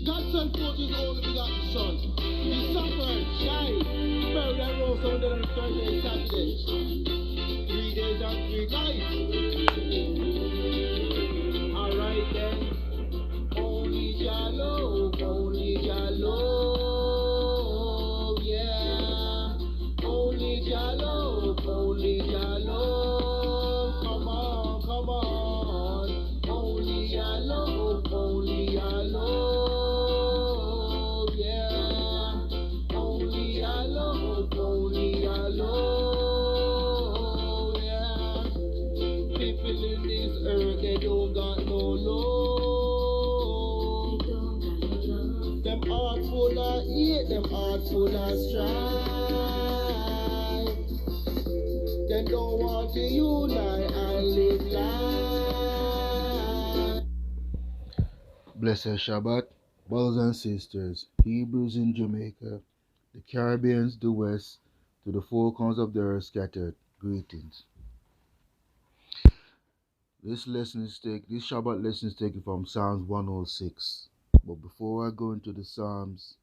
God sent forth his only begotten Son. He suffered, died, buried and rose on the third day, Saturday. 3 days and 3 nights. Alright then. Only Jah love, yeah. Only Jah love. Come on, come on. Only Jah love, yeah. Only Jah love, yeah. People in this earth, they don't got no love. Them heart full of hate, them heart full of strife. They don't want to unite and live life. Blessed Shabbat, brothers and sisters, Hebrews in Jamaica, the Caribbeans, the West, to the four corners of the earth scattered. Greetings. This Shabbat lesson is taken from Psalms 106. But before I go into the Psalms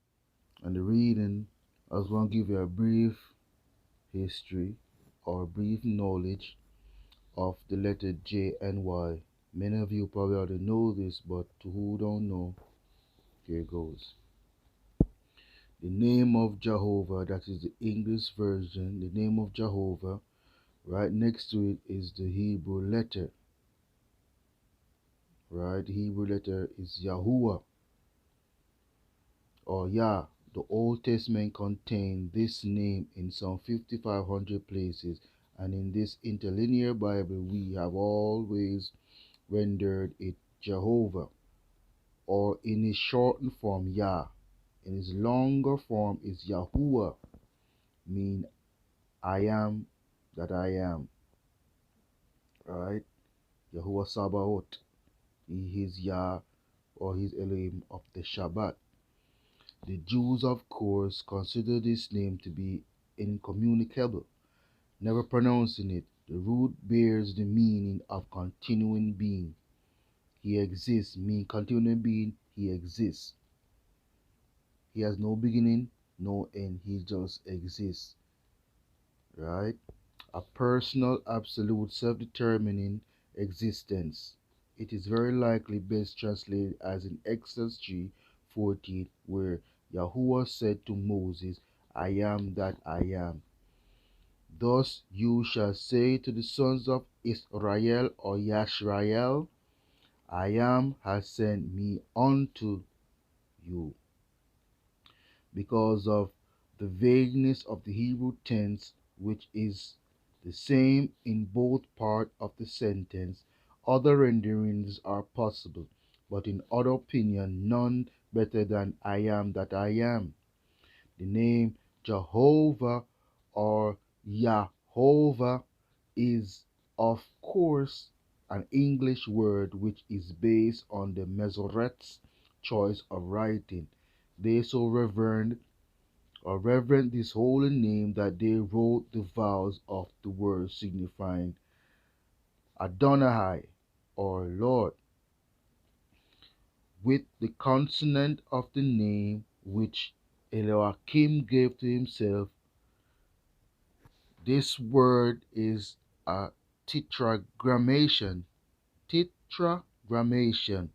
and the reading, I just want to give you a brief history or brief knowledge of the letter J and Y. Many of you probably already know this, but to who don't know, here goes. The name of Jehovah, that is the English version, the name of Jehovah, right next to it is the Hebrew letter. Right, the Hebrew letter is Yahuwah or Yah. The Old Testament contained this name in some 5,500 places, and in this interlinear Bible we have always rendered it Jehovah, or in its shortened form Yah. In its longer form is Yahuwah, mean I am that I am. Right? Yahuwah Sabaoth. He is Yah or his Elohim of the Shabbat. The Jews, of course, consider this name to be incommunicable, never pronouncing it. The root bears the meaning of continuing being. He exists, mean continuing being, he exists. He has no beginning, no end, he just exists. Right? A personal, absolute, self-determining existence. It is very likely best translated as in Exodus 3:14, where Yahuwah said to Moses, I am that I am. Thus you shall say to the sons of Israel or Yashrael, I am has sent me unto you. Because of the vagueness of the Hebrew tense, which is the same in both parts of the sentence, other renderings are possible, but in other opinion, none better than I am that I am. The name Jehovah or Yahovah is, of course, an English word which is based on the Masoret's choice of writing. They so reverend this holy name that they wrote the vowels of the word signifying Adonai or Lord with the consonant of the name which Elohim gave to himself. This word is a tetragrammation. Tetragrammation,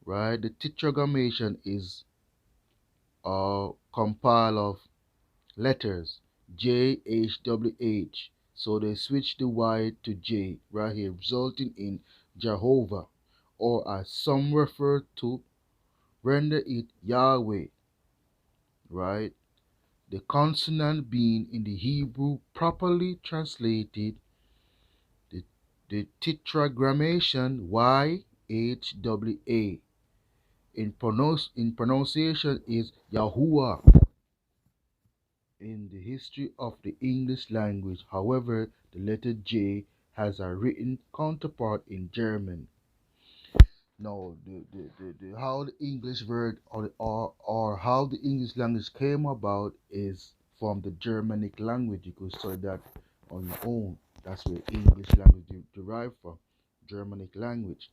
right? The tetragrammation is a compile of letters JHWH. So they switch the Y to J right here, resulting in Jehovah, or as some refer to, render it Yahweh, right? The consonant being in the Hebrew properly translated, the tetragrammation YHWA in pronunciation is Yahuwah. In the history of the English language, however, the letter J has a written counterpart in German. Now, how the English word or how the English language came about is from the Germanic language. You could study that on your own. That's where English language derived from, Germanic language.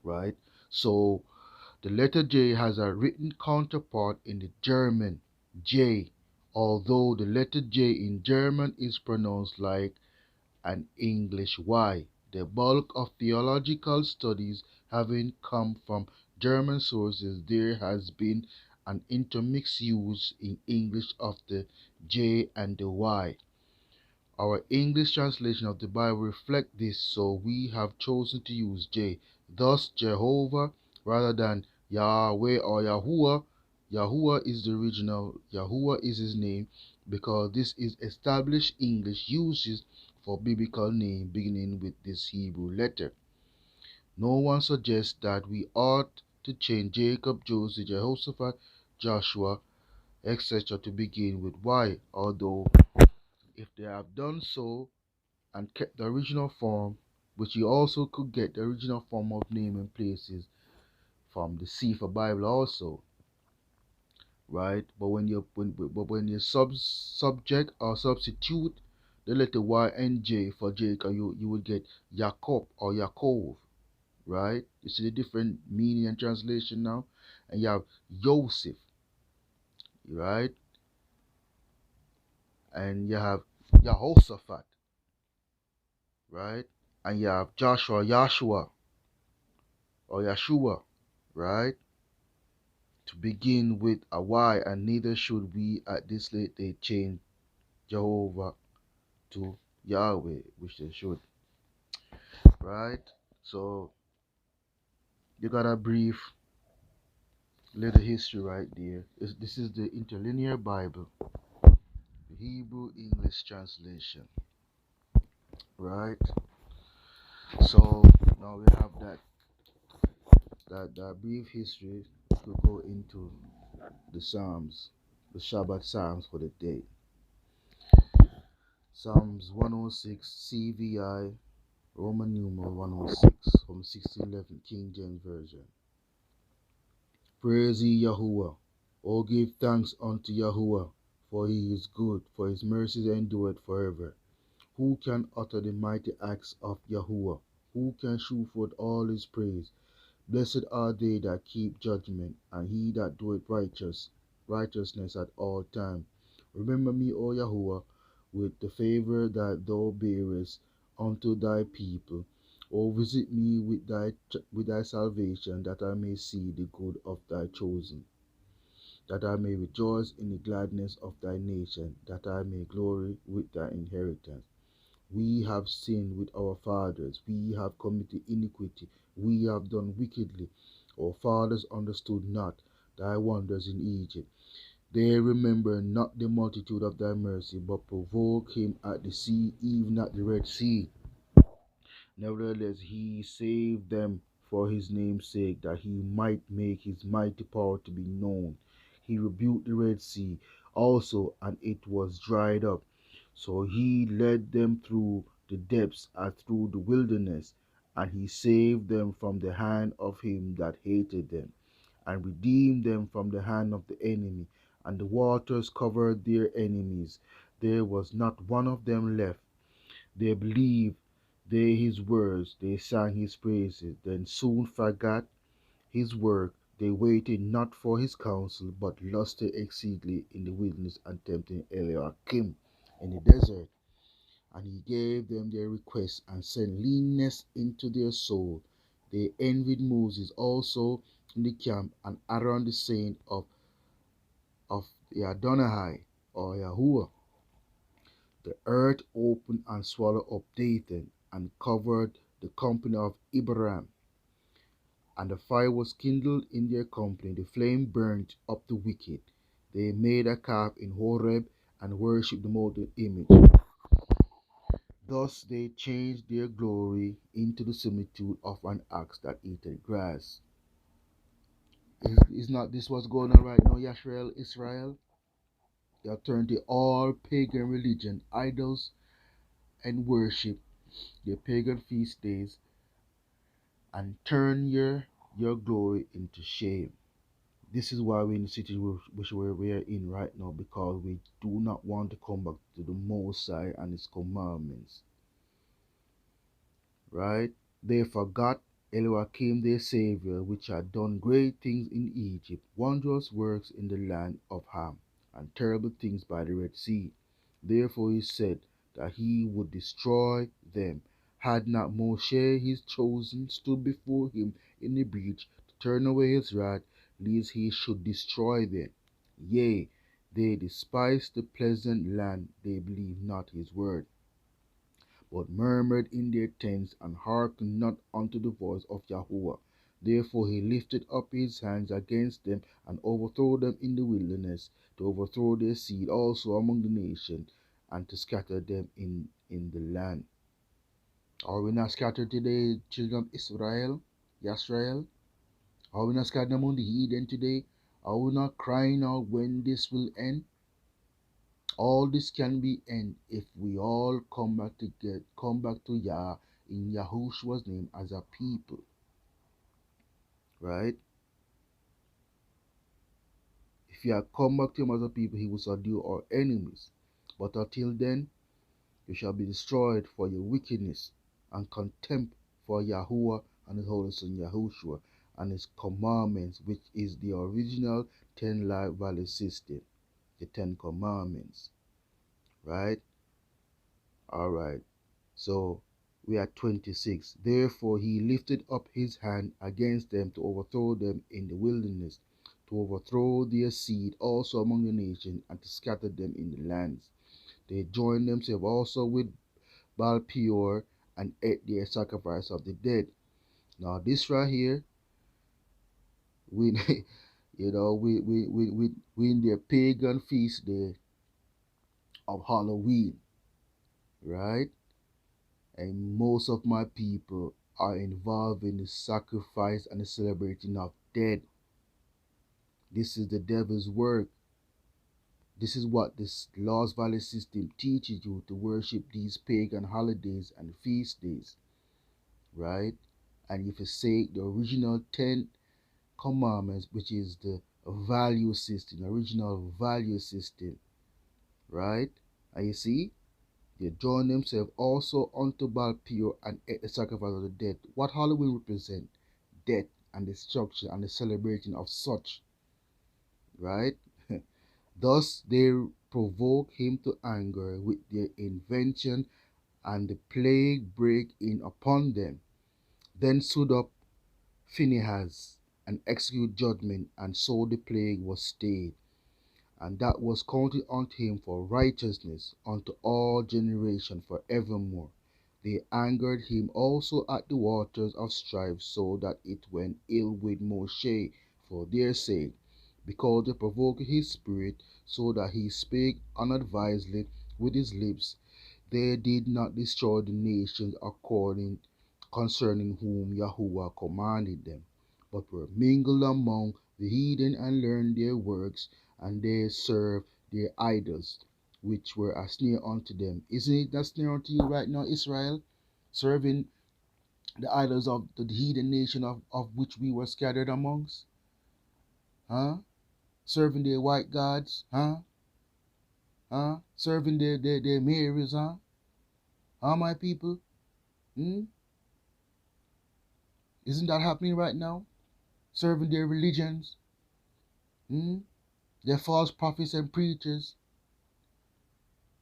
right? So the letter J has a written counterpart in the German J, although the letter J in German is pronounced like an English Y. The bulk of theological studies having come from German sources, there has been an intermixed use in English of the J and the Y. Our English translation of the Bible reflects this, so we have chosen to use J. Thus, Jehovah rather than Yahweh or Yahuwah. Yahuwah is the original. Yahuwah is his name because this is established English uses for biblical name beginning with this Hebrew letter. No one suggests that we ought to change Jacob, Joseph, Jehoshaphat, Joshua, etc. to begin with Y, although if they have done so and kept the original form, which you also could get the original form of naming places from the Sefer Bible also, right? But when you subject or substitute the letter Y and J for Jacob, you would get Jacob or Yaakov, right? You see the different meaning and translation now, and you have Joseph, right? And you have Jehoshaphat, right? And you have Joshua, Yahshua, or Yeshua, right? To begin with a Y, and neither should we at this late day change Jehovah to Yahweh, which they should, right? So you got a brief little history right there. This is the interlinear Bible, the Hebrew English translation, right? So now we have that brief history to go into the Psalms, the Shabbat Psalms for the day. Psalms 106 CVI Roman numeral 106 from 1611 King James Version. Praise ye Yahuwah. O give thanks unto Yahuwah, for he is good, for his mercies endureth forever. Who can utter the mighty acts of Yahuwah? Who can shew forth all his praise? Blessed are they that keep judgment, and he that doeth righteousness at all times. Remember me, O Yahuwah, with the favor that thou bearest unto thy people. O visit me with thy salvation, that I may see the good of thy chosen, that I may rejoice in the gladness of thy nation, that I may glory with thy inheritance. We have sinned with our fathers, we have committed iniquity, we have done wickedly. Our fathers understood not thy wonders in Egypt. They remember not the multitude of thy mercy, but provoke him at the sea, even at the Red Sea. Nevertheless, he saved them for his name's sake, that he might make his mighty power to be known. He rebuked the Red Sea also, and it was dried up. So he led them through the depths as through the wilderness, and he saved them from the hand of him that hated them, and redeemed them from the hand of the enemy. And the waters covered their enemies. There was not one of them left. They believed his words, they sang his praises, then soon forgot his work. They waited not for his counsel, but lusted exceedingly in the wilderness and tempted Eliakim in the desert. And he gave them their requests and sent leanness into their soul. They envied Moses also in the camp, and Aaron the saint of the Adonai or Yahuwah. The earth opened and swallowed up Dathan, and covered the company of Abraham. And the fire was kindled in their company, the flame burnt up the wicked. They made a calf in Horeb, and worshipped the molten image. Thus they changed their glory into the similitude of an ox that eateth grass. Is not this what's going on right now, Israel? You have turned to all pagan religion, idols, and worship their pagan feast days, and turn your glory into shame. This is why we're in the city which we are in right now, because we do not want to come back to the Most High and His commandments. Right? They forgot Elohim their Saviour, which had done great things in Egypt, wondrous works in the land of Ham, and terrible things by the Red Sea. Therefore he said that he would destroy them. Had not Moshe his chosen stood before him in the breach to turn away his wrath, lest he should destroy them. Yea, they despised the pleasant land, they believed not his word, but murmured in their tents, and hearkened not unto the voice of Yahweh. Therefore he lifted up his hands against them, and overthrew them in the wilderness, to overthrow their seed also among the nations, and to scatter them in the land. Are we not scattered today, children of Israel? Yisrael? Are we not scattered among the heathen today? Are we not crying out when this will end? All this can be end if we all come back to Yah in Yahushua's name as a people, right? If you have come back to him as a people, he will subdue our enemies. But until then, you shall be destroyed for your wickedness and contempt for Yahuwah and his holy son Yahushua and his commandments, which is the original 10 life value system, the 10 commandments, right? All right. So we are 26. Therefore he lifted up his hand against them to overthrow them in the wilderness, to overthrow their seed also among the nations, and to scatter them in the lands. They joined themselves also with Baal Peor and ate their sacrifice of the dead. Now this right here, we we in their pagan feast day of Halloween, right? And most of my people are involved in the sacrifice and the celebrating of dead. This is the devil's work. This is what this Lost Valley system teaches you, to worship these pagan holidays and feast days, right? And you forsake the original 10 commandments, which is the value system, original value system, right? And you see, they join themselves also unto Baal Peor and ate the sacrifice of the dead. What Halloween represent? Death and destruction and the celebrating of such, right? Thus they provoke him to anger with their invention, and the plague break in upon them. Then stood up Phinehas and executed judgment, and so the plague was stayed. And that was counted unto him for righteousness unto all generation forevermore. They angered him also at the waters of strife, so that it went ill with Moshe for their sake, because they provoked his spirit, so that he spake unadvisedly with his lips. They did not destroy the nations according concerning whom Yahuwah commanded them, but were mingled among the heathen, and learned their works, and they served their idols, which were a snare unto them. Isn't it a snare unto you right now, Israel? Serving the idols of the heathen nation of which we were scattered amongst? Huh? Serving their white gods? Huh? Huh? Serving their Marys? Huh? Huh, my people? Hmm? Isn't that happening right now? Serving their religions? Hmm? Their false prophets and preachers?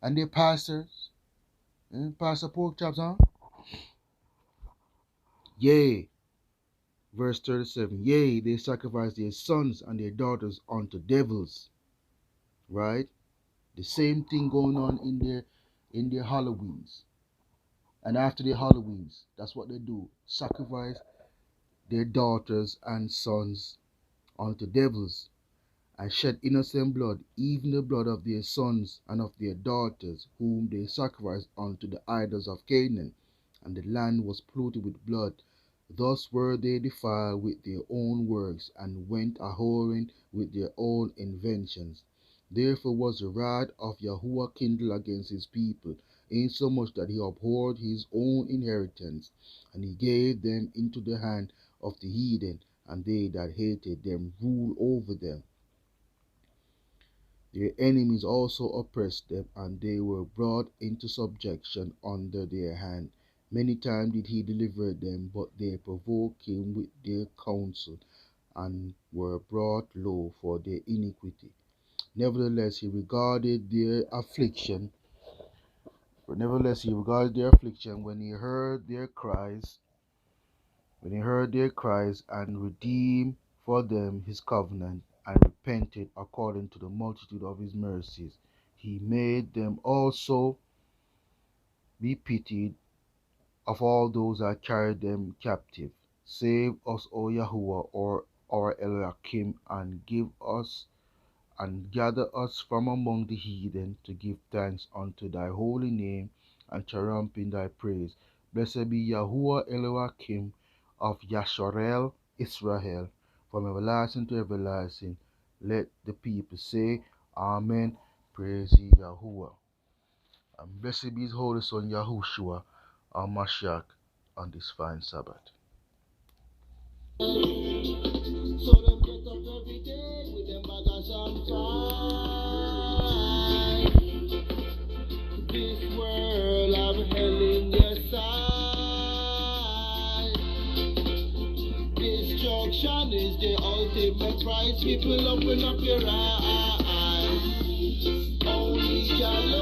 And their pastors? Hmm? Pastor pork chops, huh? Yea, verse 37, yea, they sacrifice their sons and their daughters unto devils, right? The same thing going on in their Halloweens. And after their Halloweens, that's what they do. Sacrifice their daughters and sons unto devils, and shed innocent blood, even the blood of their sons and of their daughters, whom they sacrificed unto the idols of Canaan, and the land was polluted with blood. Thus were they defiled with their own works, and went a whoring with their own inventions. Therefore was the wrath of Yahuwah kindled against his people, insomuch that he abhorred his own inheritance, and he gave them into the hand of the heathen, and they that hated them ruled over them. Their enemies also oppressed them, and they were brought into subjection under their hand. Many times did he deliver them, but they provoked him with their counsel, and were brought low for their iniquity. Nevertheless, he regarded their affliction. Nevertheless, he regarded their affliction when he heard their cries, and redeemed for them his covenant, and repented according to the multitude of his mercies. He made them also be pitied of all those that carried them captive. Save us, O Yahuwah, or our Eliakim, and give us and gather us from among the heathen to give thanks unto thy holy name and triumph in thy praise. Blessed be Yahuwah Elohim of Yasharel Israel, from everlasting to everlasting. Let the people say, Amen. Praise ye Yahuwah. And blessed be his holy son Yahushua, our Mashiach, on this fine Sabbath. So them get up every day with them bag of champagne. This world of hell in their side. Destruction is the ultimate price. People open up your eyes. Only God